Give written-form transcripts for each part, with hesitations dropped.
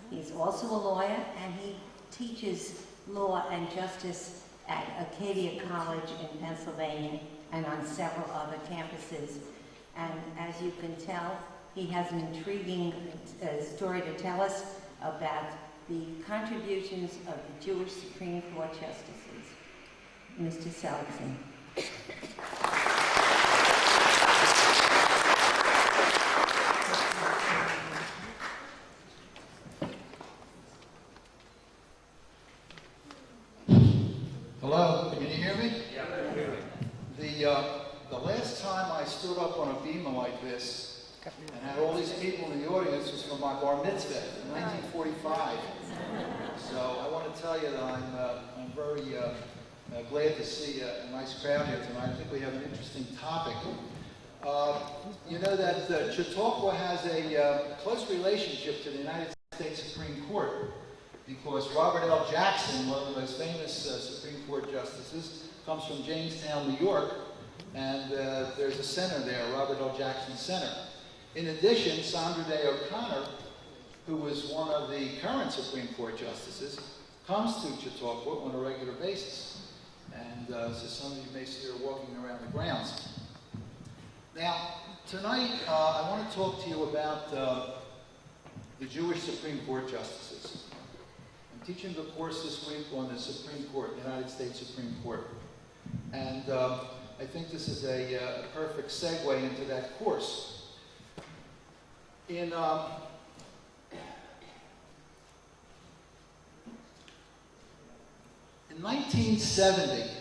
He's also a lawyer, and he teaches law and justice at Acadia College in Pennsylvania and on several other campuses. And as you can tell, he has an intriguing story to tell us about the contributions of the Jewish Supreme Court Justices. Mr. Seligsohn. Hello, can you hear me? Yeah, I can hear you. The last time I stood up on a bema like this and had all these people in the audience was for my bar mitzvah in 1945. So I want to tell you that I'm very glad to see a nice crowd here tonight. I think we have an interesting topic. You know that Chautauqua has a close relationship to the United States Supreme Court, because Robert L. Jackson, one of the most famous Supreme Court justices, comes from Jamestown, New York, and there's a center there, Robert L. Jackson Center. In addition, Sandra Day O'Connor, who was one of the current Supreme Court justices, comes to Chautauqua on a regular basis. And so some of you may see her walking around the grounds. Now, tonight I want to talk to you about the Jewish Supreme Court justices. Teaching the course this week on the Supreme Court, the United States Supreme Court. And I think this is a perfect segue into that course. In 1970,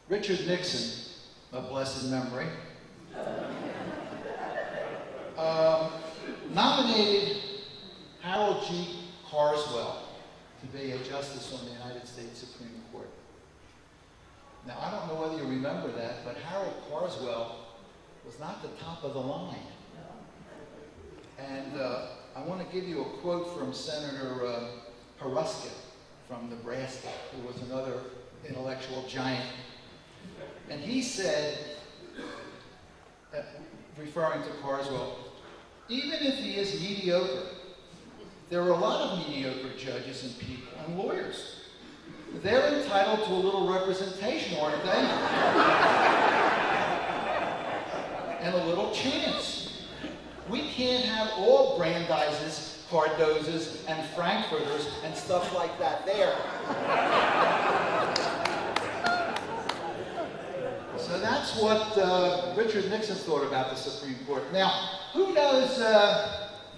Richard Nixon, of blessed memory, nominated Harold G. Carswell to be a justice on the United States Supreme Court. Now, I don't know whether you remember that, but Harold Carswell was not the top of the line. And I want to give you a quote from Senator Peruska from Nebraska, who was another intellectual giant. And he said, referring to Carswell, even if he is mediocre, there are a lot of mediocre judges and people and lawyers. They're entitled to a little representation, aren't they? And a little chance. We can't have all Brandizes, Cardozas, and Frankfurters and stuff like that there. So that's what Richard Nixon thought about the Supreme Court. Now, who knows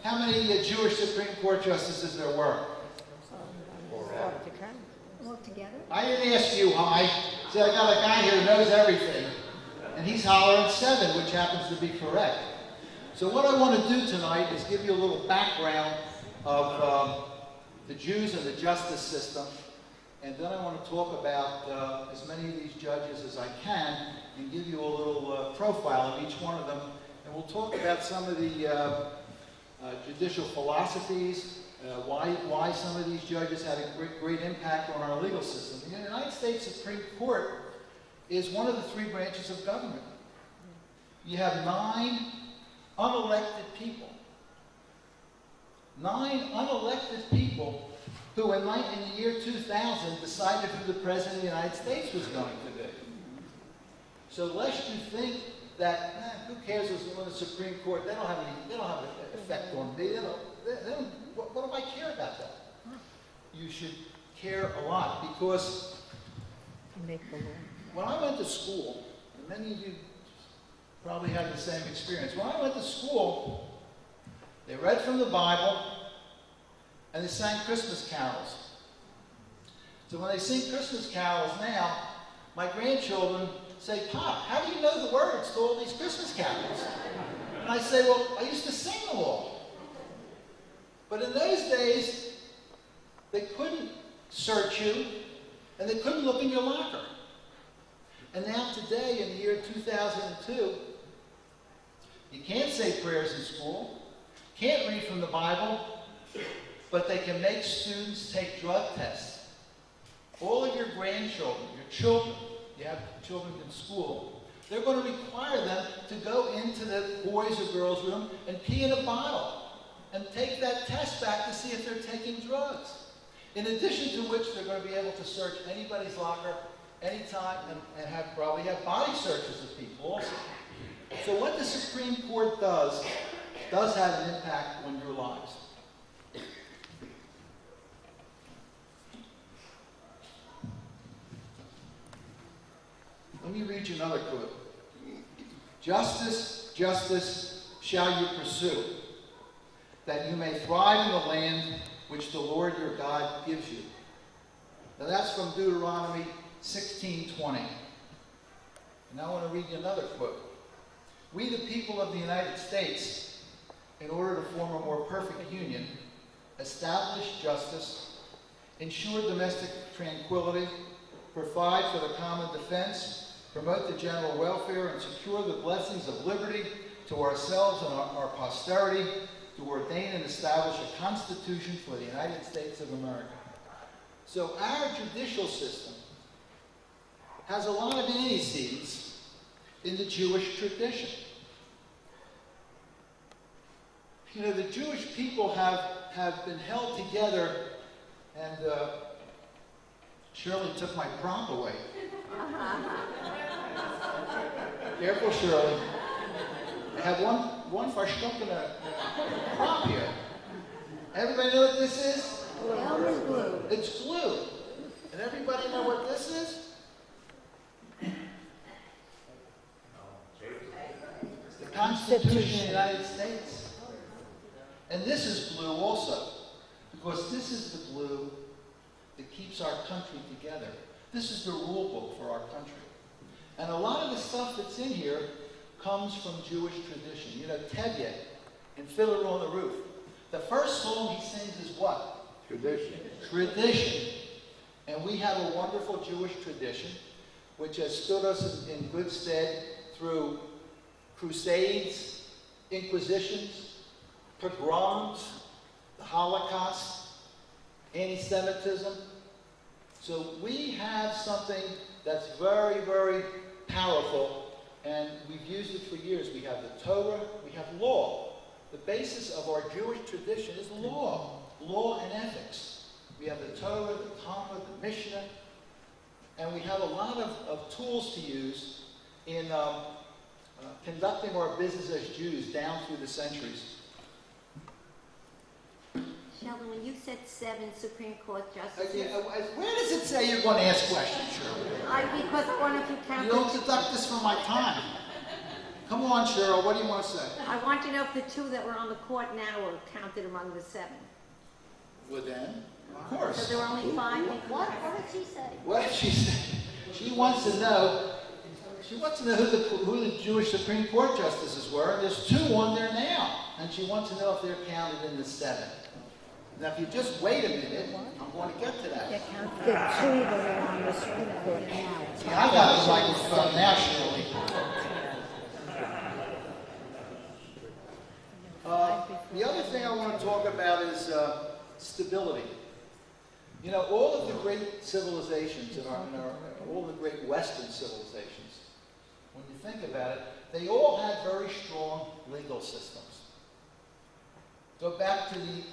how many Jewish Supreme Court justices there were? All together? I didn't ask you, Hi. See, I got a guy here who knows everything, and he's hollering 7, which happens to be correct. So what I want to do tonight is give you a little background of the Jews and the justice system, and then I want to talk about as many of these judges as I can and give you a little profile of each one of them, and we'll talk about some of the judicial philosophies, why some of these judges had a great impact on our legal system. The United States Supreme Court is one of the 3 branches of government. You have 9 unelected people. 9 unelected people who in the year 2000 decided who the President of the United States was going to be. So lest you think that, who cares who's on the Supreme Court, they don't have an effect on me. What do I care about that? You should care a lot, because when I went to school, and many of you probably had the same experience. When I went to school, they read from the Bible and they sang Christmas carols. So when they sing Christmas carols now, my grandchildren say, "Pop, how do you know the words to all these Christmas carols?" And I say, "Well, I used to sing them all." But in those days, they couldn't search you, and they couldn't look in your locker. And now today, in the year 2002, you can't say prayers in school, can't read from the Bible, but they can make students take drug tests. All of your grandchildren, your children, you have children in school, they're going to require them to go into the boys' or girls' room and pee in a bottle. and take that test back to see if they're taking drugs. In addition to which, they're going to be able to search anybody's locker anytime and probably have body searches of people also. So what the Supreme Court does have an impact on your lives. Let me read you another quote. Justice, justice shall you pursue, that you may thrive in the land which the Lord your God gives you. Now that's from Deuteronomy 16:20. And I want to read you another quote. We, the people of the United States, in order to form a more perfect union, establish justice, ensure domestic tranquility, provide for the common defense, promote the general welfare, and secure the blessings of liberty to ourselves and our posterity, to ordain and establish a constitution for the United States of America. So our judicial system has a lot of antecedents in the Jewish tradition. You know, the Jewish people have been held together, and Shirley took my prop away. Careful, Shirley. I have one verstuckene prop here. Everybody know what this is? Elmer's glue. It's glue. And everybody know what this is? It's the Constitution of the United States. And this is glue also, because this is the glue that keeps our country together. This is the rule book for our country. And a lot of the stuff that's in here comes from Jewish tradition. You know, Tevye in Fiddler on the Roof. The first song he sings is what? Tradition. Tradition. And we have a wonderful Jewish tradition which has stood us in good stead through crusades, inquisitions, pogroms, the Holocaust, anti-Semitism. So we have something that's very, very powerful, and we've used it for years. We have the Torah, we have law. The basis of our Jewish tradition is law and ethics. We have the Torah, the Talmud, the Mishnah, and we have a lot of tools to use in conducting our business as Jews down through the centuries. Sheldon, when you said 7 Supreme Court justices, Where does it say you're going to ask questions, Shirley? because one of you counted. You don't deduct this from my time. Come on, Cheryl, what do you want to say? I want to know if the 2 that were on the court now were counted among the 7. Well then, of So course. there were only 5 people. What did she say? What did she say? She wants to know who the Jewish Supreme Court justices were, and there's 2 on there now. And she wants to know if they're counted in the 7. Now, if you just wait a minute, I'm going to get to that. The 2 that are on the Supreme Court now. Yeah, I got the microphone now, Shirley. The other thing I want to talk about is stability. You know, all of the great civilizations, all the great Western civilizations, when you think about it, they all had very strong legal systems. Go back to the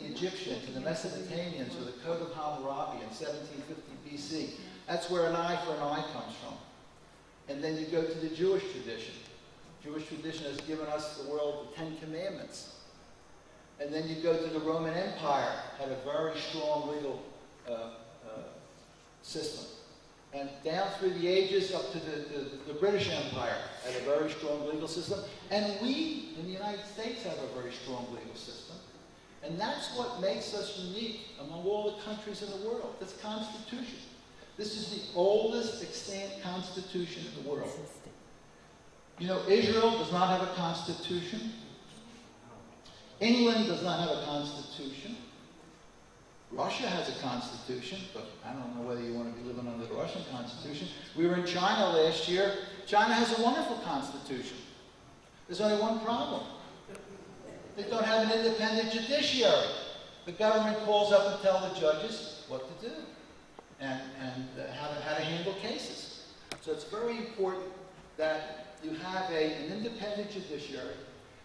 Egyptians, to the Mesopotamians, or the Code of Hammurabi in 1750 BC. That's where an eye for an eye comes from. And then you go to the Jewish tradition. Jewish tradition has given us the world the 10 Commandments. And then you go to the Roman Empire, had a very strong legal system. And down through the ages up to the British Empire had a very strong legal system. And we, in the United States, have a very strong legal system. And that's what makes us unique among all the countries in the world, this Constitution. This is the oldest extant Constitution in the world. You know, Israel does not have a Constitution. England does not have a Constitution. Russia has a Constitution, but I don't know whether you want to be living under the Russian Constitution. We were in China last year. China has a wonderful Constitution. There's only one problem. They don't have an independent judiciary. The government calls up and tells the judges what to do and how to handle cases. So it's very important that you have an independent judiciary,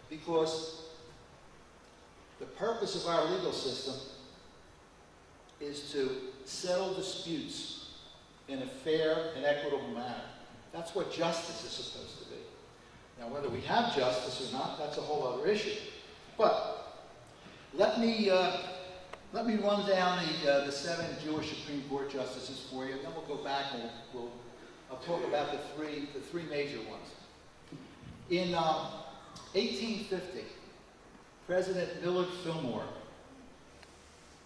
because The purpose of our legal system is to settle disputes in a fair and equitable manner. That's what justice is supposed to be. Now, whether we have justice or not, that's a whole other issue. But let me run down the 7 Jewish Supreme Court justices for you. Then we'll go back and I'll talk about the three major ones. In 1850, President Millard Fillmore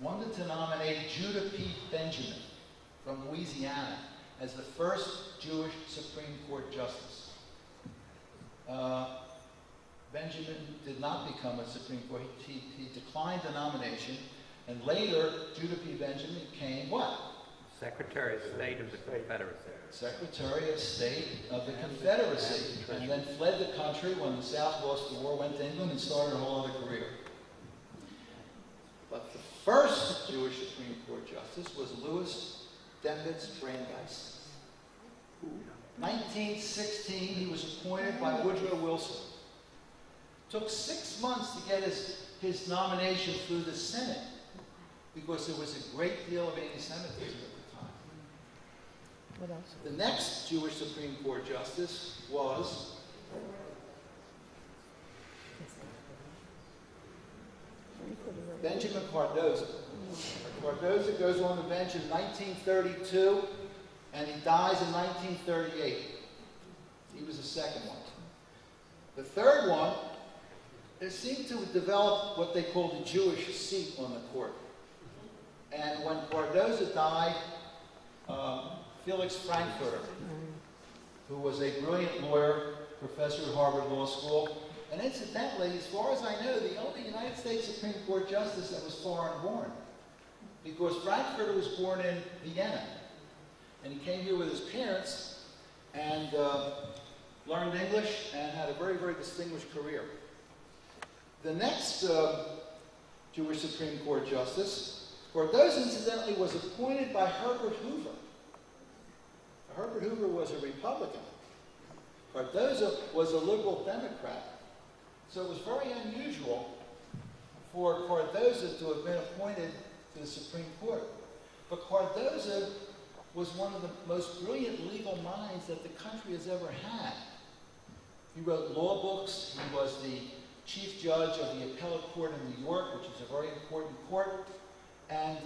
wanted to nominate Judah P. Benjamin from Louisiana as the first Jewish Supreme Court justice. Benjamin did not become a Supreme Court. He declined the nomination, and later Judah P. Benjamin became what? Secretary of State of the Confederacy. Secretary of State of the Confederacy, and then fled the country when the South lost the war, went to England, and started a whole other career. But the first Jewish Supreme Court justice was Louis Dembitz Brandeis. 1916, he was appointed by Woodrow Wilson. Took 6 months to get his nomination through the Senate because there was a great deal of anti-Semitism at the time. What else? The next Jewish Supreme Court justice was Benjamin Cardozo. Cardozo goes on the bench in 1932, and he dies in 1938. He was the second one. The third one, there seemed to develop what they called a Jewish seat on the court. And when Cardozo died, Felix Frankfurter, who was a brilliant lawyer, professor at Harvard Law School, and incidentally, as far as I know, the only United States Supreme Court justice that was foreign born, because Frankfurter was born in Vienna, and he came here with his parents and learned English and had a very, very distinguished career. The next Jewish Supreme Court justice, Cardozo incidentally was appointed by Herbert Hoover. Herbert Hoover was a Republican. Cardozo was a liberal Democrat. So it was very unusual for Cardozo to have been appointed to the Supreme Court. But Cardozo was one of the most brilliant legal minds that the country has ever had. He wrote law books. He was the chief judge of the appellate court in New York, which is a very important court. And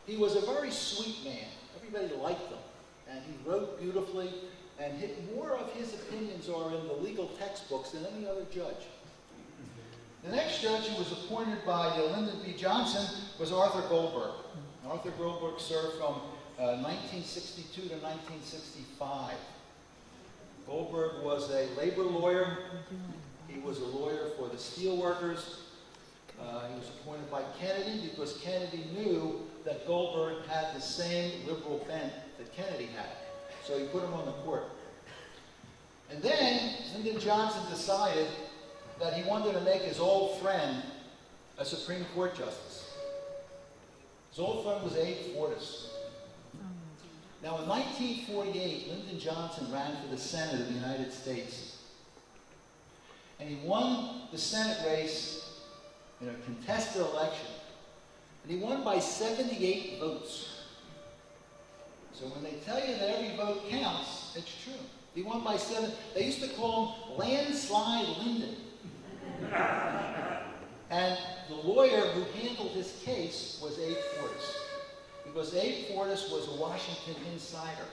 he was a very sweet man. Everybody liked him. And he wrote beautifully. And more of his opinions are in the legal textbooks than any other judge. The next judge who was appointed by Lyndon B. Johnson was Arthur Goldberg. Arthur Goldberg served from 1962 to 1965. Goldberg was a labor lawyer. He was a lawyer for the steel workers. He was appointed by Kennedy because Kennedy knew that Goldberg had the same liberal bent that Kennedy had. So he put him on the court. And then Lyndon Johnson decided that he wanted to make his old friend a Supreme Court justice. His old friend was Abe Fortas. Now in 1948, Lyndon Johnson ran for the Senate of the United States. And he won the Senate race in a contested election. And he won by 78 votes. So when they tell you that every vote counts, it's true. He won by 7. They used to call him Landslide Lyndon. And the lawyer who handled his case was Abe Fortas. Because Abe Fortas was a Washington insider.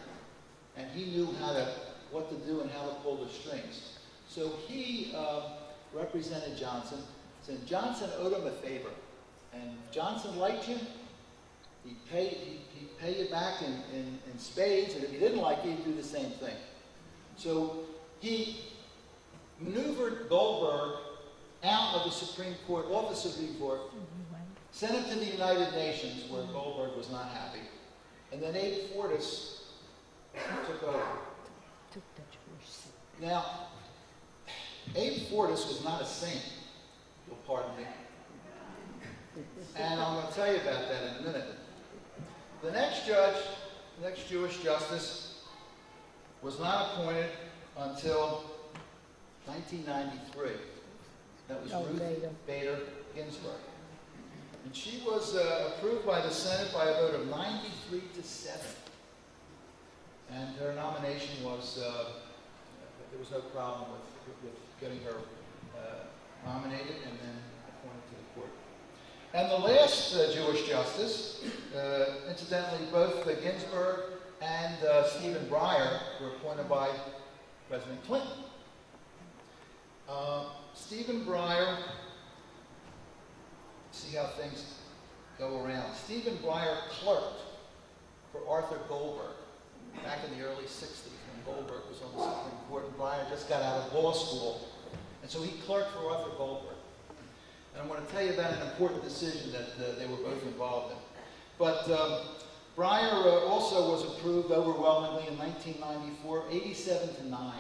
And he knew what to do and how to pull the strings. So he represented Johnson. And Johnson owed him a favor. And if Johnson liked you, he'd pay you back in spades, and if he didn't like you, he'd do the same thing. So he maneuvered Goldberg out of the Supreme Court, off the Supreme Court, sent him to the United Nations, where Goldberg was not happy, and then Abe Fortas took over. Now, Abe Fortas was not a saint, you'll pardon me. And I'm going to tell you about that in a minute. The next judge, the next Jewish justice, was not appointed until 1993. That was Ruth Bader Ginsburg. And she was approved by the Senate by a vote of 93-7. And her nomination was, there was no problem with getting her nominated and then appointed to the court. And the last Jewish justice, incidentally, both Ginsburg and Stephen Breyer were appointed by President Clinton. Stephen Breyer, see how things go around. Stephen Breyer clerked for Arthur Goldberg back in the early 60s when Goldberg was on the Supreme Court, and Breyer just got out of law school. And so he clerked for Arthur Goldberg. And I'm going to tell you about an important decision that they were both involved in. But Breyer also was approved overwhelmingly in 1994, 87-9.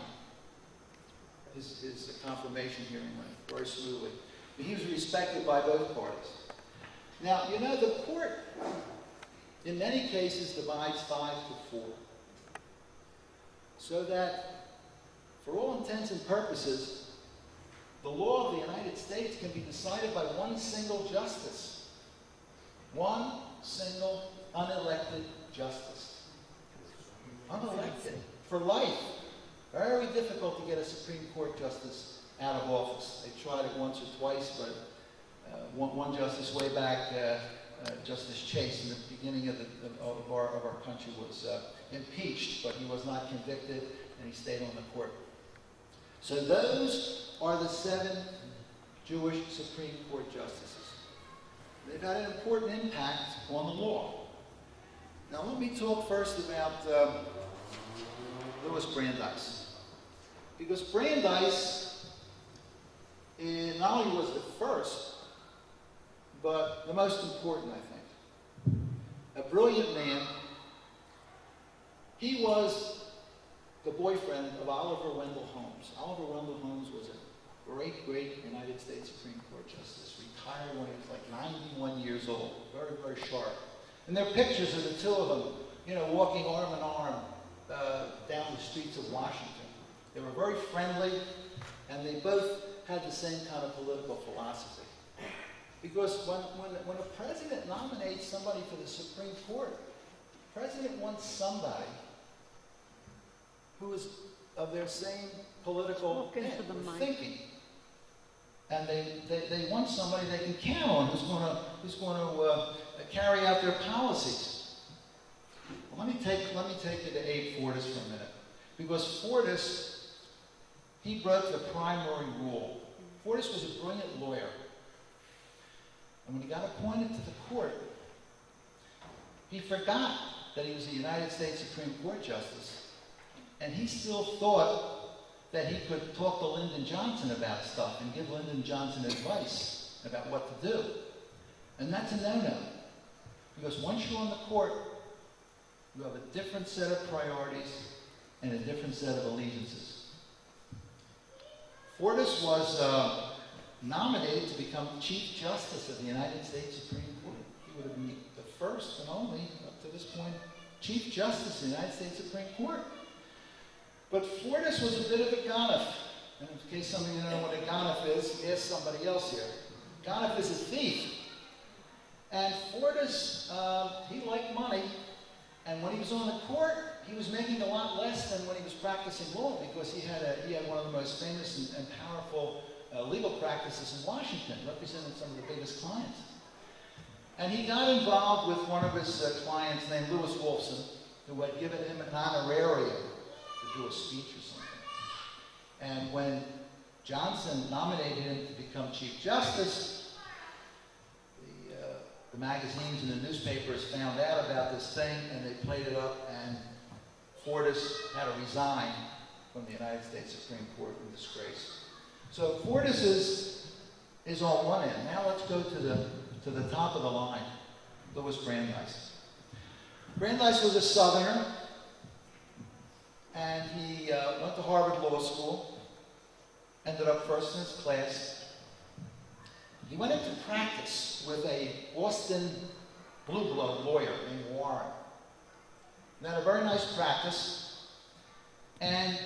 His confirmation hearing went very smoothly. But he was respected by both parties. Now, you know, the court, in many cases, divides 5-4. So that, for all intents and purposes, the law of the United States can be decided by one single justice. One single unelected justice. Unelected. For life. Very difficult to get a Supreme Court justice out of office. They tried it once or twice, but one justice way back, Justice Chase, in the beginning of our country, was impeached, but he was not convicted, and he stayed on the court. So those are the 7 Jewish Supreme Court justices. They've had an important impact on the law. Now let me talk first about Louis Brandeis. Because Brandeis not only was the first, but the most important, I think. A brilliant man. He was the boyfriend of Oliver Wendell Holmes. Oliver Wendell Holmes was a great, great United States Supreme Court justice, retired when he was like 91 years old, very, very sharp. And there are pictures of the two of them, you know, walking arm in arm down the streets of Washington. They were very friendly, and they both had the same kind of political philosophy. Because when a president nominates somebody for the Supreme Court, the president wants somebody who is of their same political thinking. And they want somebody they can count on, who's going to carry out their policies. Well, let me take you to Abe Fortas for a minute. Because Fortas, he broke the primary rule. Fortas was a brilliant lawyer. And when he got appointed to the court, he forgot that he was a United States Supreme Court justice. And he still thought that he could talk to Lyndon Johnson about stuff and give Lyndon Johnson advice about what to do. And that's a no-no. Because once you're on the court, you have a different set of priorities and a different set of allegiances. Fortas was nominated to become Chief Justice of the United States Supreme Court. He would have been the first and only, up to this point, Chief Justice of the United States Supreme Court. But Fortas was a bit of a gonif. And in case some of you don't know what a gonif is, ask somebody else here. Gonif is a thief. And Fortas, he liked money. And when he was on the court, he was making a lot less than when he was practicing law, because he had one of the most famous and powerful legal practices in Washington, represented some of the biggest clients. And he got involved with one of his clients named Lewis Wolfson, who had given him an honorarium to do a speech or something. And when Johnson nominated him to become Chief Justice, the magazines and the newspapers found out about this thing, and they played it up, and Fortas had to resign from the United States Supreme Court in disgrace. So Fortas is on one end. Now let's go to the top of the line, Louis Brandeis. Brandeis was a Southerner, and he went to Harvard Law School, ended up first in his class. He went into practice with a Boston blue blood lawyer named Warren. They had a very nice practice, and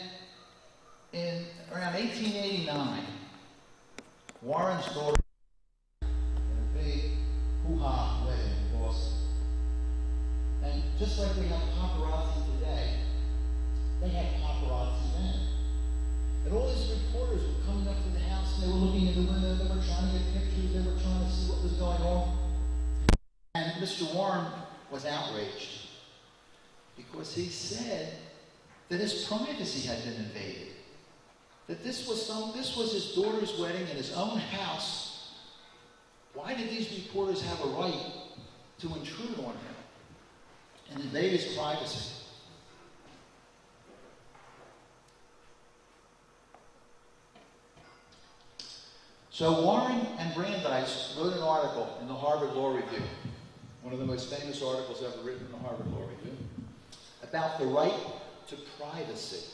in around 1889, Warren's daughter just like we have paparazzi today, they had paparazzi then. And all these reporters were coming up to the house, and they were looking in the window, they were trying to get pictures, they were trying to see what was going on. And Mr. Warren was outraged because he said that his privacy had been invaded. That this was his daughter's wedding in his own house. Why did these reporters have a right to intrude on him and invade his privacy? So Warren and Brandeis wrote an article in the Harvard Law Review, one of the most famous articles ever written in the Harvard Law Review, about the right to privacy.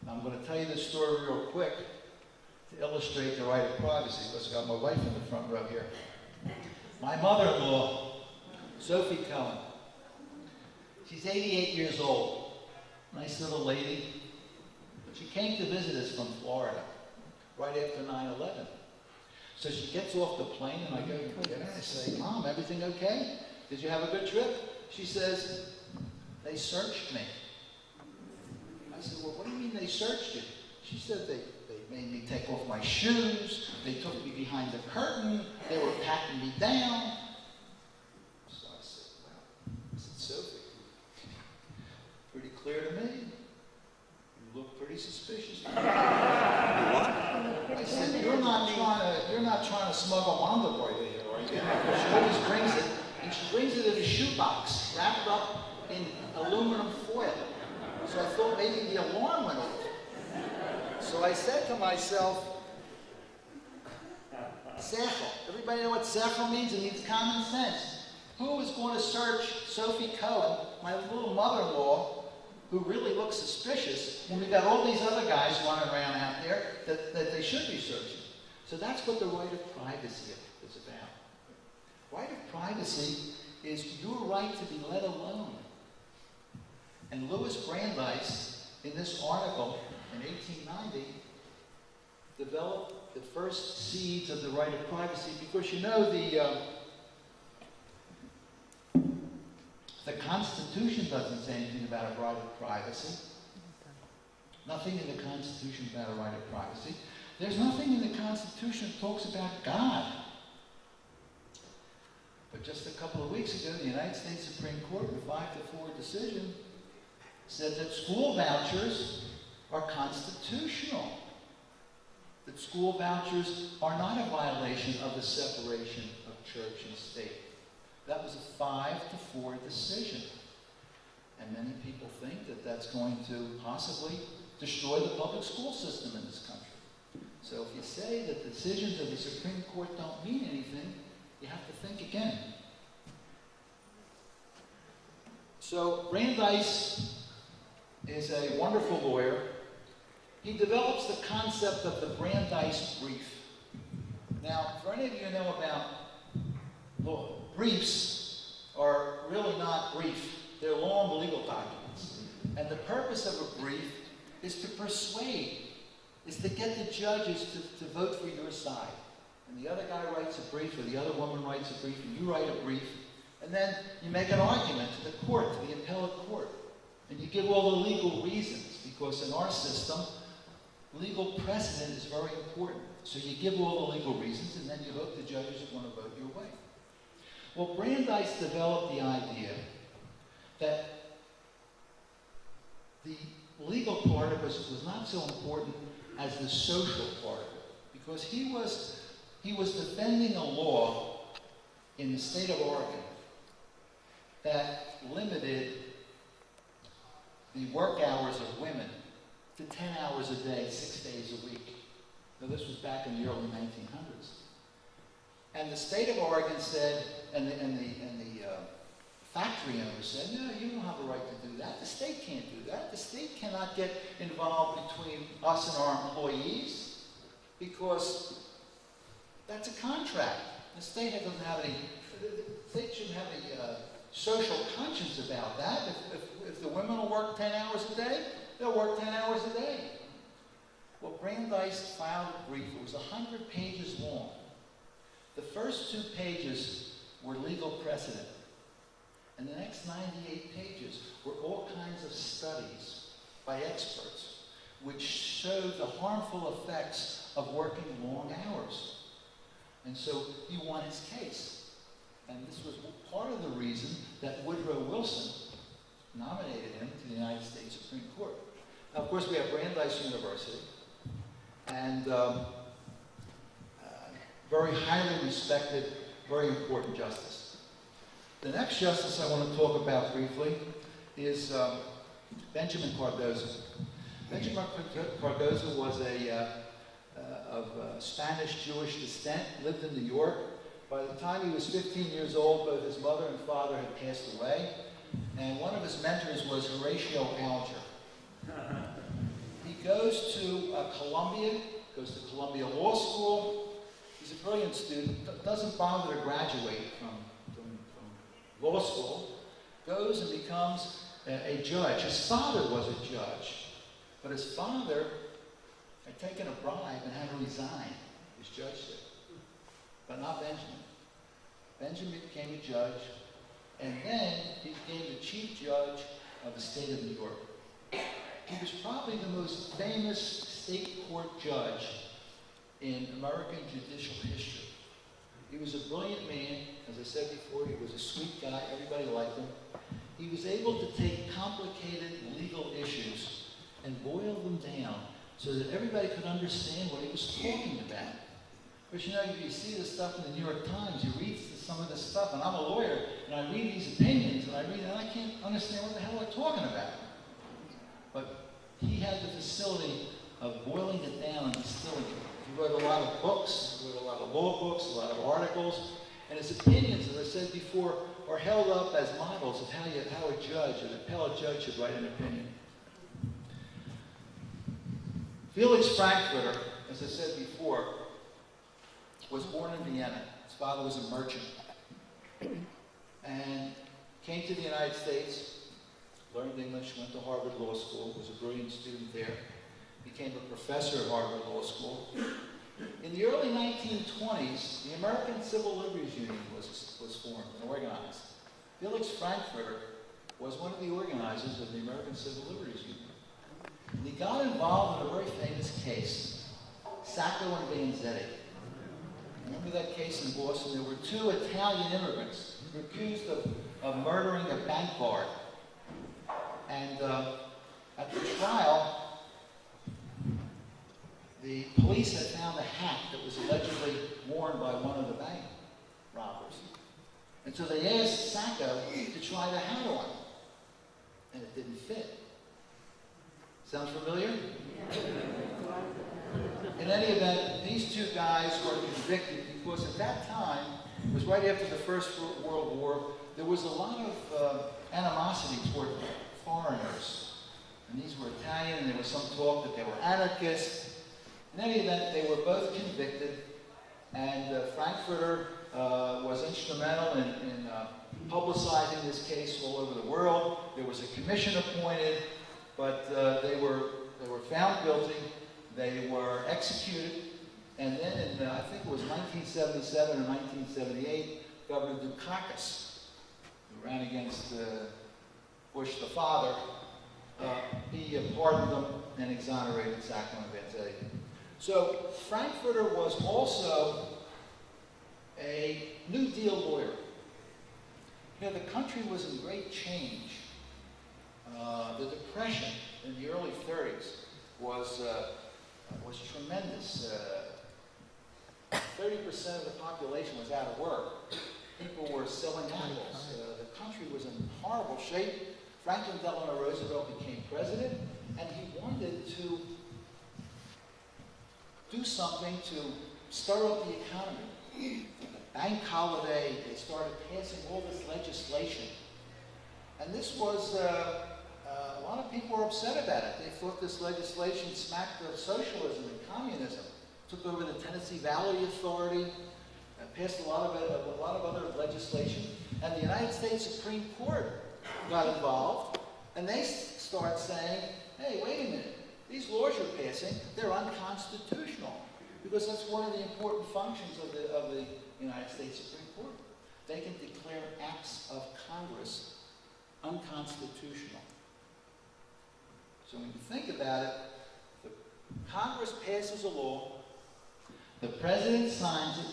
Now, I'm going to tell you this story real quick to illustrate the right of privacy. Because I've got my wife in the front row here. My mother-in-law, Sophie Cohen, she's 88 years old. Nice little lady. She came to visit us from Florida right after 9/11. So she gets off the plane and I go to get her. I say, Mom, everything okay? Did you have a good trip? She says, they searched me. I said, well, what do you mean they searched you? She said they made me take off my shoes, they took me behind the curtain, they were patting me down. So I said, well, I said, Sophie, pretty clear to me. You look pretty suspicious. What? I said, you're not trying to smuggle envelope here, are you? She always brings it, and she brings it in a shoebox, wrapped up in aluminum foil. So I thought maybe the alarm went off. So I said to myself, Safel. Everybody know what Safel means? It means common sense. Who is going to search Sophie Cohen, my little mother-in-law, who really looks suspicious, when we've got all these other guys running around out there that they should be searching? So that's what the right of privacy is about. Right of privacy is your right to be let alone. And Louis Brandeis, in this article in 1890, developed the first seeds of the right of privacy because you know the Constitution doesn't say anything about a right of privacy. Nothing in the Constitution about a right of privacy. There's nothing in the Constitution that talks about God. But just a couple of weeks ago, the United States Supreme Court, in a 5-4 decision, said that school vouchers are constitutional. That school vouchers are not a violation of the separation of church and state. That was a 5-4 decision. And many people think that that's going to possibly destroy the public school system in this country. So if you say that the decisions of the Supreme Court don't mean anything, you have to think again. So Brandeis is a wonderful lawyer. He develops the concept of the Brandeis brief. Now, for any of you who know about law, briefs are really not brief. They're long legal documents. And the purpose of a brief is to persuade, is to get the judges to vote for your side. And the other guy writes a brief, or the other woman writes a brief, and you write a brief, and then you make an argument to the court, to the appellate court. And you give all the legal reasons, because in our system, legal precedent is very important. So you give all the legal reasons, and then you hope the judges are going to vote your way. Well, Brandeis developed the idea that the legal part of it was not so important as the social part of it, because he was defending a law in the state of Oregon that limited the work hours of women to 10 hours a day, 6 days a week. Now, this was back in the early 1900s. And the state of Oregon said, and the factory owner said, no, you don't have a right to do that. The state can't do that. The state cannot get involved between us and our employees because that's a contract. The state doesn't have any, the state shouldn't have any social conscience about that. If the women will work 10 hours a day, they'll work 10 hours a day. Well, Brandeis filed a brief. It was 100 pages long. The first 2 pages were legal precedent. And the next 98 pages were all kinds of studies by experts which showed the harmful effects of working long hours. And so he won his case. And this was part of the reason that Woodrow Wilson nominated him to the United States Supreme Court. Now, of course, we have Brandeis University, and very highly respected, very important justice. The next justice I want to talk about briefly is Benjamin Cardozo. Benjamin Cardozo was of Spanish Jewish descent, lived in New York. By the time he was 15 years old, both his mother and father had passed away, and one of his mentors was Horatio Alger. He goes to goes to Columbia Law School. He's a brilliant student, doesn't bother to graduate from law school, goes and becomes a judge. His father was a judge, but his father had taken a bribe and had to resign his judgeship. But not Benjamin. Benjamin became a judge, and then he became the chief judge of the state of New York. He was probably the most famous state court judge in American judicial history. He was a brilliant man. As I said before, he was a sweet guy. Everybody liked him. He was able to take complicated legal issues and boil them down so that everybody could understand what he was talking about. But you know, you see this stuff in the New York Times, you read some of this stuff, and I'm a lawyer, and I read these opinions, and I can't understand what the hell they're talking about. But he had the facility of boiling it down and distilling it. He wrote a lot of books, he wrote a lot of law books, a lot of articles, and his opinions, as I said before, are held up as models of how a judge, an appellate judge, should write an opinion. Felix Frankfurter, as I said before, was born in Vienna. His father was a merchant. And came to the United States, learned English, went to Harvard Law School, was a brilliant student there, became a professor at Harvard Law School. In the early 1920s, the American Civil Liberties Union was formed and organized. Felix Frankfurter was one of the organizers of the American Civil Liberties Union. And he got involved in a very famous case, Sacco and Vanzetti. Remember that case in Boston? There were two Italian immigrants who were accused of murdering a bank guard. And at the trial, the police had found a hat that was allegedly worn by one of the bank robbers. And so they asked Sacco to try the hat on. And it didn't fit. Sounds familiar? In any event, these two guys were convicted because at that time, it was right after the First World War, there was a lot of animosity toward foreigners. And these were Italian, and there was some talk that they were anarchists. In any event, they were both convicted, and Frankfurter was instrumental in publicizing this case all over the world. There was a commission appointed, but they were found guilty. They were executed, and then in, I think it was 1977 or 1978, Governor Dukakis, who ran against Bush the father, he pardoned them and exonerated Sacco and Vanzetti. So Frankfurter was also a New Deal lawyer. You know, the country was in great change. The Depression in the early 30s was tremendous. 30% of the population was out of work. People were selling apples. The country was in horrible shape. Franklin Delano Roosevelt became president, and he wanted to do something to stir up the economy. The bank holiday, they started passing all this legislation. And this was, a lot of people were upset about it. They thought this legislation smacked of socialism and communism. Took over the Tennessee Valley Authority, passed a lot of other legislation, and the United States Supreme Court got involved, and they start saying, hey, wait a minute, these laws you're passing, they're unconstitutional, because that's one of the important functions of the United States Supreme Court. they can declare acts of Congress unconstitutional. So when you think about it, the Congress passes a law, the President signs it,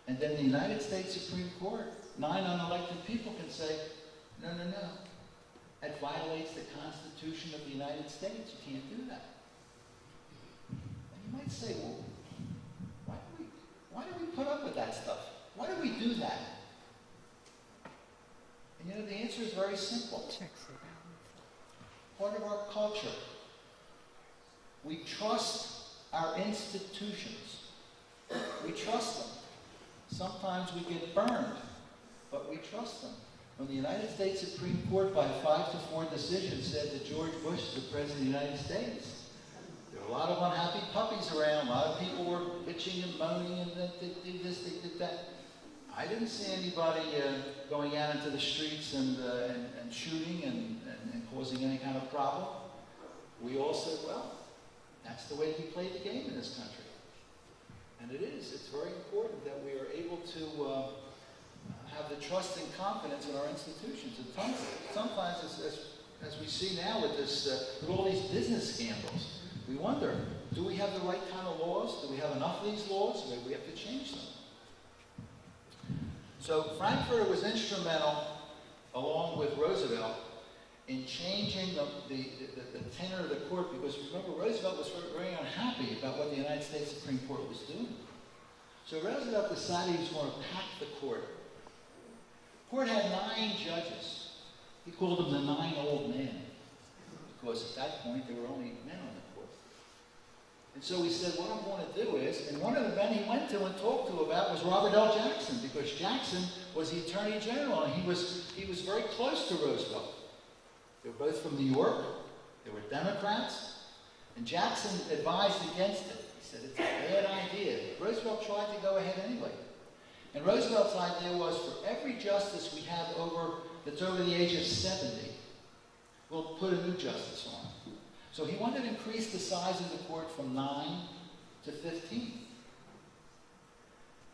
and then the United States Supreme Court, 9 unelected people can say, no, no, no, that violates the Constitution of the United States. You can't do that. And you might say, well, why do we put up with that stuff? Why do we do that? And you know, the answer is very simple. Part of our culture. We trust our institutions. We trust them. Sometimes we get burned, but we trust them. When the United States Supreme Court, by a 5-4 decision, said that George Bush is the President of the United States, there were a lot of unhappy puppies around. A lot of people were bitching and moaning, and they did this, they did that. I didn't see anybody going out into the streets and shooting and causing any kind of problem. We all said, well, that's the way we play the game in this country. And it is. It's very important that we are able to have the trust and confidence in our institutions. And sometimes, as we see now with this, with all these business scandals, we wonder, do we have the right kind of laws? Do we have enough of these laws? Maybe we have to change them. So Frankfurter was instrumental, along with Roosevelt, in changing the tenor of the court, because remember, Roosevelt was very unhappy about what the United States Supreme Court was doing. So Roosevelt decided he was going to pack the court. The court had 9 judges. He called them the 9 old men, because at that point there were only men on the court. And so he said, what I'm going to do is, and one of the men he went to and talked to about was Robert L. Jackson, because Jackson was the Attorney General, and he was very close to Roosevelt. They were both from New York. They were Democrats. And Jackson advised against it. He said, it's a bad idea. Roosevelt tried to go ahead anyway. And Roosevelt's idea was, for every justice we have that's over the age of 70, we'll put a new justice on. So he wanted to increase the size of the court from 9 to 15.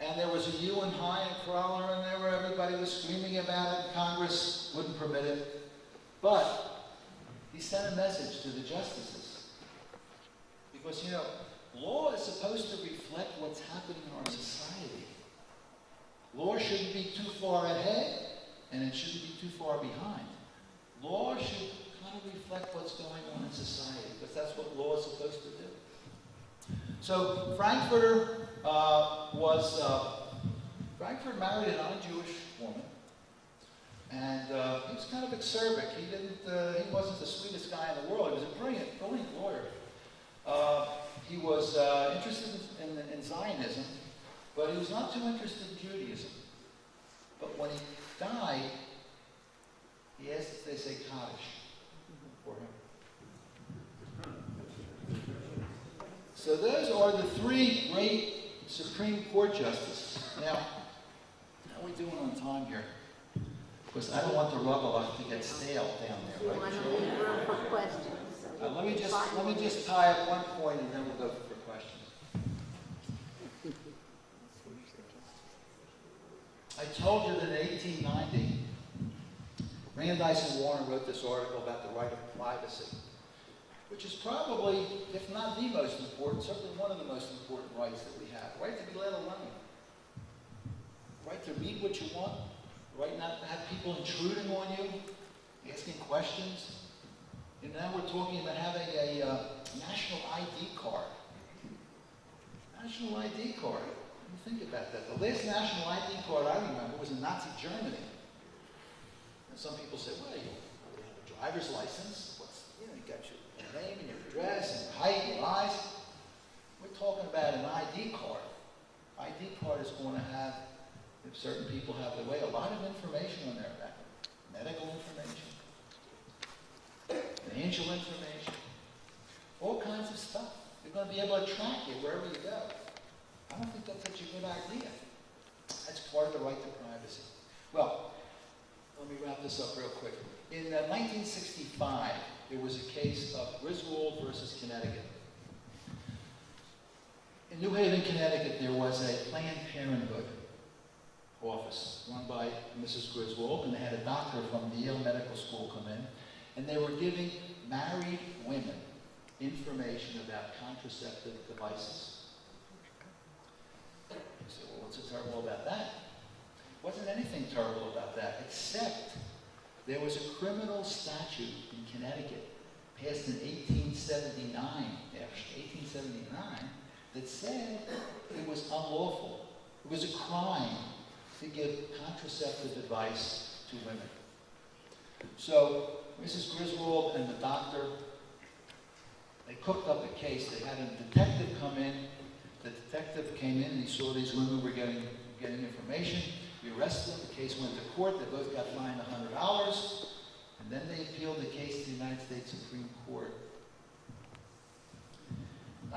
And there was a hue and high and crawler in there where everybody was screaming about it. Congress wouldn't permit it. But he sent a message to the justices. Because, you know, law is supposed to reflect what's happening in our society. Law shouldn't be too far ahead, and it shouldn't be too far behind. Law should kind of reflect what's going on in society, because that's what law is supposed to do. So Frankfurter Frankfurter married a non-Jewish woman. And he was kind of exurbic. He wasn't the sweetest guy in the world. He was a brilliant lawyer. He was interested in Zionism, but he was not too interested in Judaism. But when he died, he asked if they say Kaddish for him. So those are the 3 great Supreme Court justices. Now, how are we doing on time here? Because I don't want the rubble to get stale down there. You want to leave room for questions. Let me just tie up one point, and then we'll go for questions. I told you that in 1890, Brandeis and Warren wrote this article about the right of privacy, which is probably, if not the most important, certainly one of the most important rights that we have. Right to be let alone. Right to read what you want. Right not to have people intruding on you, asking questions. And now we're talking about having a national ID card. National ID card. Think about that. The last national ID card I remember was in Nazi Germany. And some people say, well, you have a driver's license. You got your name and your address and your height and your eyes. We're talking about an ID card. ID card is going to have, if certain people have their way, a lot of information on there about medical information, financial information, all kinds of stuff. They're going to be able to track you wherever you go. I don't think that's such a good idea. That's part of the right to privacy. Well, let me wrap this up real quick. In 1965, there was a case of Griswold versus Connecticut. In New Haven, Connecticut, there was a Planned Parenthood office run by Mrs. Griswold, and they had a doctor from the Yale Medical School come in, and they were giving married women information about contraceptive devices. You say, well, what's so terrible about that? Wasn't anything terrible about that, except there was a criminal statute in Connecticut passed in 1879, that said it was unlawful. It was a crime to give contraceptive advice to women. So Mrs. Griswold and the doctor, they cooked up a case. They had a detective come in. The detective came in and he saw these women were getting information. We arrested them. The case went to court. They both got fined $100. And then they appealed the case to the United States Supreme Court. The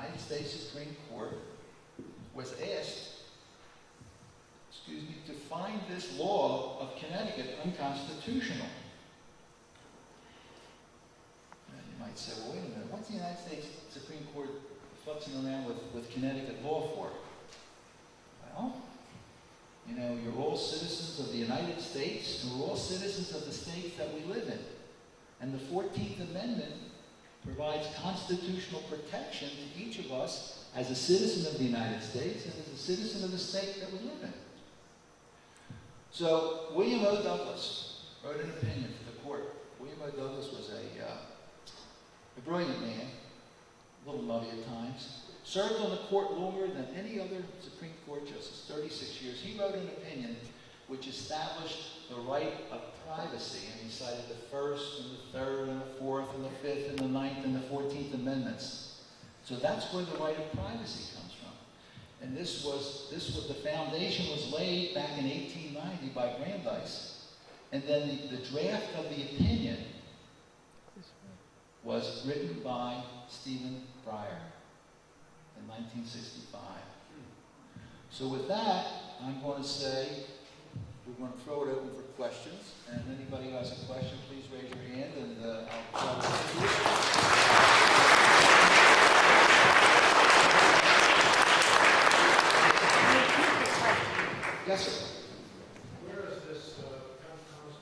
United States Supreme Court was asked, to find this law of Connecticut unconstitutional. And you might say, well, wait a minute, what's the United States Supreme Court futzing around with Connecticut law for? Well, you know, you're all citizens of the United States, and we're all citizens of the states that we live in. And the 14th Amendment provides constitutional protection to each of us as a citizen of the United States and as a citizen of the state that we live in. So William O. Douglas wrote an opinion for the court. William O. Douglas was a brilliant man, a little nutty at times, served on the court longer than any other Supreme Court justice, 36 years. He wrote an opinion which established the right of privacy, and he cited the First and the Third and the Fourth and the Fifth and the Ninth and the 14th Amendments. So that's where the right of privacy comes from. And this was the foundation was laid back in 1890 by Brandeis, and then the draft of the opinion was written by Stephen Breyer in 1965. So with that, I'm going to say we're going to throw it open for questions, and anybody who has a question, please raise your hand, and I'll try to answer it. Yes, sir. Where is this constitutionality of the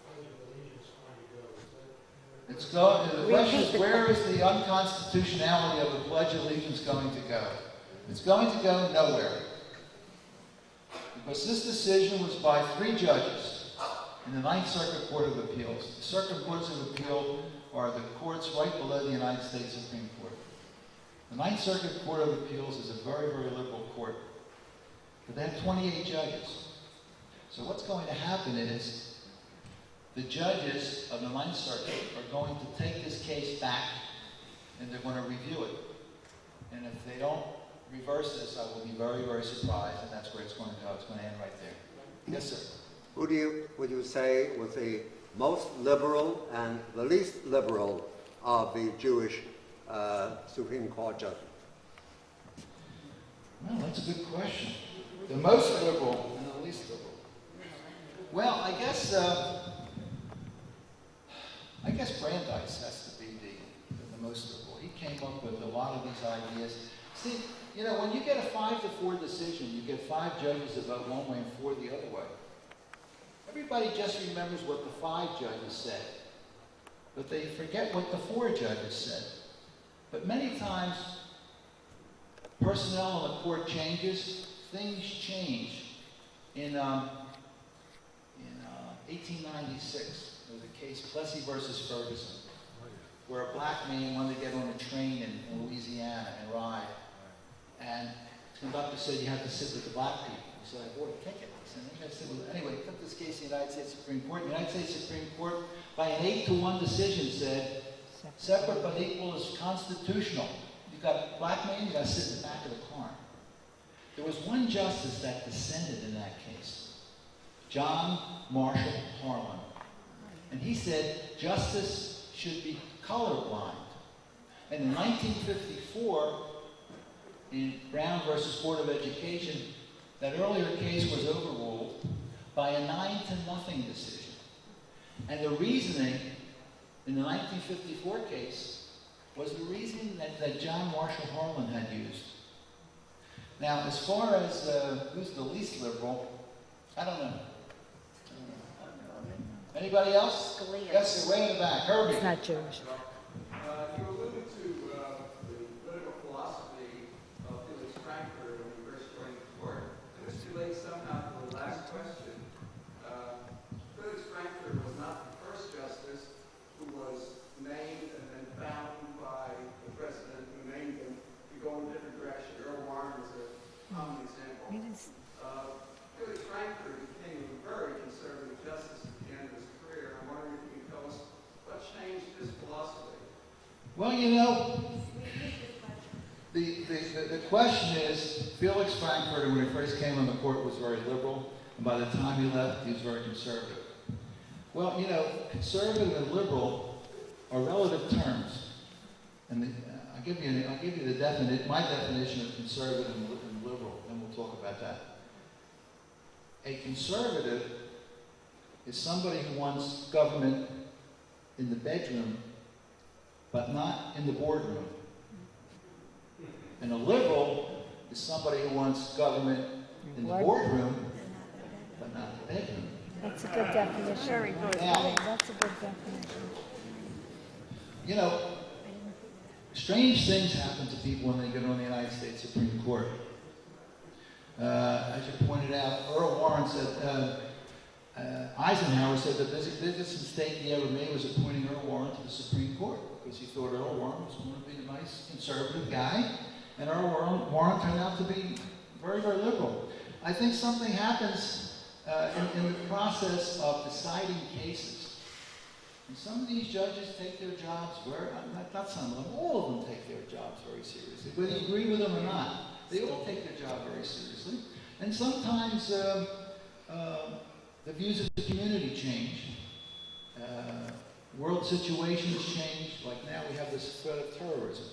Pledge of Allegiance going to go? The question is, where is the unconstitutionality of the Pledge of Allegiance going to go? It's going to go nowhere. Because this decision was by 3 judges in the Ninth Circuit Court of Appeals. The Circuit Courts of Appeal are the courts right below the United States Supreme Court. The Ninth Circuit Court of Appeals is a very, very liberal court. But they have 28 judges. So what's going to happen is the judges of the Ninth Circuit are going to take this case back and they're going to review it. And if they don't reverse this, I will be very, very surprised, and that's where it's going to go. It's going to end right there. Yes, sir. Who would you say was the most liberal and the least liberal of the Jewish Supreme Court judges? Well, that's a good question. The most liberal and the least liberal. Well, I guess Brandeis has to be the most liberal. He came up with a lot of these ideas. See, you know, when you get a 5-4 decision, you get 5 judges that vote one way and 4 the other way. Everybody just remembers what the 5 judges said, but they forget what the 4 judges said. But many times, personnel in the court changes, things change. In 1896, there was a case, Plessy versus Ferguson, where a black man wanted to get on a train in Louisiana and ride. And the conductor said you have to sit with the black people. He said, I bought a ticket. He said, I sit with. Anyway, he took this case to the United States Supreme Court. The United States Supreme Court, by an 8-1 decision, said, separate but equal is constitutional. You've got a black man, you've got to sit in the back of the car. There was one justice that dissented in that case, John Marshall Harlan. And he said justice should be colorblind. And in 1954, in Brown versus Board of Education, that earlier case was overruled by a 9-0 decision. And the reasoning in the 1954 case was the reasoning that John Marshall Harlan had used. Now, as far as who's the least liberal, I don't know. Anybody else? Scalia. Yes, you're way in the back. Herbie. It's not Jewish. You alluded to the political philosophy of Felix Frankfurt when you first joined the court. And this relates somehow to the last question. Felix Frankfurt was not the first justice who was named and then found by the president who named him to go in a different direction. Earl Warren is a common example. Felix Frankfurt became a very conservative justice at the end of his career. I'm wondering if you can tell us what changed his philosophy. Well, you know, the question is, Felix Frankfurt, when he first came on the court, was very liberal, and by the time he left, he was very conservative. Well, you know, conservative and liberal are relative terms, and I'll give you my definition of conservative and liberal, and we'll talk about that. A conservative is somebody who wants government in the bedroom, but not in the boardroom. And a liberal is somebody who wants government in the boardroom, but not in the bedroom. That's a good definition. Very good. Now, That's a good definition. you know, strange things happen to people when they get on the United States Supreme Court. As you pointed out, Earl Warren said, Eisenhower said the biggest mistake he ever made was appointing Earl Warren to the Supreme Court, because he thought Earl Warren was going to be a nice conservative guy, and Earl Warren turned out to be very, very liberal. I think something happens in the process of deciding cases. And some of these judges take their jobs not some of them, all of them take their jobs very seriously, whether you agree with them or not. They all take their job very seriously. And sometimes the views of the community change. World situations change. Like now we have this threat of terrorism.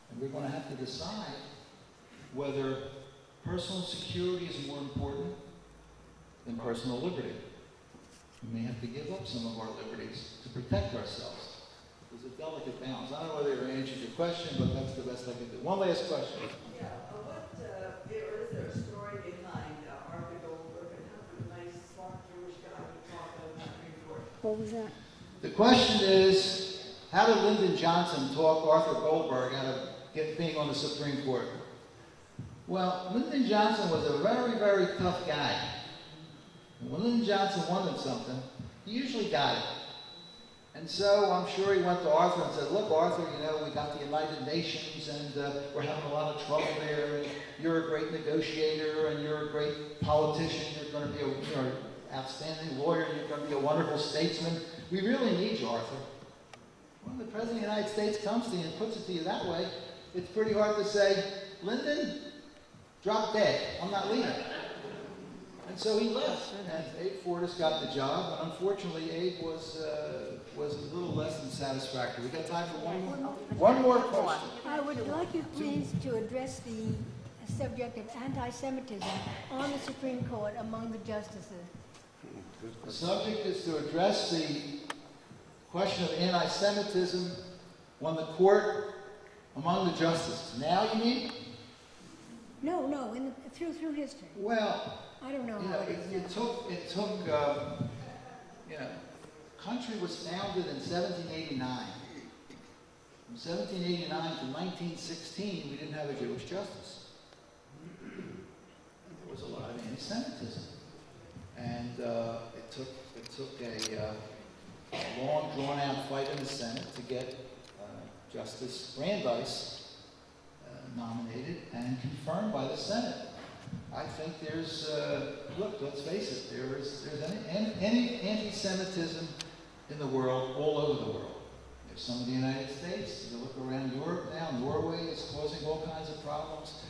And we're going to have to decide whether personal security is more important than personal liberty. We may have to give up some of our liberties to protect ourselves. There's a delicate balance. I don't know whether I answered your question, but that's the best I can do. One last question. Yeah, is there a story behind Arthur Goldberg and how a nice, smart Jewish guy would talk about the Supreme Court? What was that? The question is, how did Lyndon Johnson talk Arthur Goldberg out of being on the Supreme Court? Well, Lyndon Johnson was a very, very tough guy. And when Lyndon Johnson wanted something, he usually got it. And so I'm sure he went to Arthur and said, look, Arthur, you know, we got the United Nations and we're having a lot of trouble there. And you're a great negotiator and you're a great politician. You're going to be an outstanding lawyer. You're going to be a wonderful statesman. We really need you, Arthur. When the President of the United States comes to you and puts it to you that way, it's pretty hard to say, Lyndon, drop dead. I'm not leaving. And so he left, and Abe Fortas got the job, and unfortunately Abe was a little less than satisfactory. We got time for one more question. I would like you please to address the subject of anti-Semitism on the Supreme Court among the justices. The subject is to address the question of anti-Semitism on the court among the justices. Now you mean? No, through history. Well, I don't know you how know, it is now. it took you know, country was founded in 1789. From 1789 to 1916, we didn't have a Jewish justice. There was a lot of anti-Semitism. And it took a long, drawn-out fight in the Senate to get Justice Brandeis nominated and confirmed by the Senate. I think there's, look, let's face it, there's any anti-Semitism in the world, all over the world. There's some in the United States. You look around Europe now, Norway is causing all kinds of problems.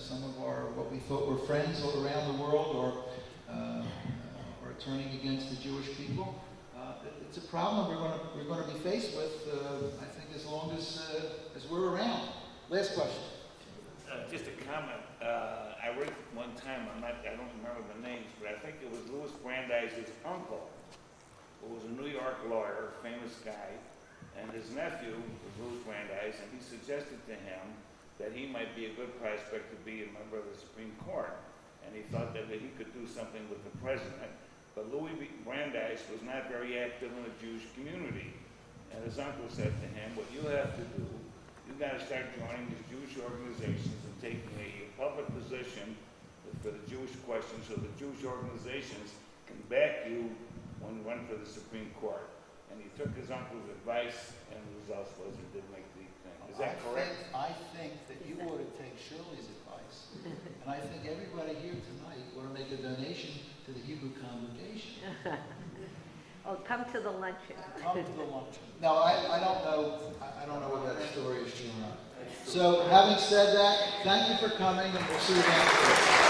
Some of our, what we thought were friends all around the world are turning against the Jewish people. It's a problem we're going to be faced with, I think, as long as we're around. Last question. Just a comment. I read one time, I don't remember the names, but I think it was Louis Brandeis' uncle, who was a New York lawyer, famous guy, and his nephew was Louis Brandeis, and he suggested to him that he might be a good prospect to be a member of the Supreme Court. And he thought that he could do something with the president. But Louis Brandeis was not very active in the Jewish community. And his uncle said to him, what you have to do, you got to start joining these Jewish organizations and taking a public position for the Jewish question so the Jewish organizations can back you when you run for the Supreme Court. And he took his uncle's advice, and the result was he did make the thing. Is that correct? I think that you ought to take Shirley's advice, and I think everybody here tonight ought to make a donation to the Hebrew congregation. Oh, come to the luncheon. Come to the luncheon. No, I don't know. I don't know what that story is, Jim. So, having said that, thank you for coming, and we'll see you next week.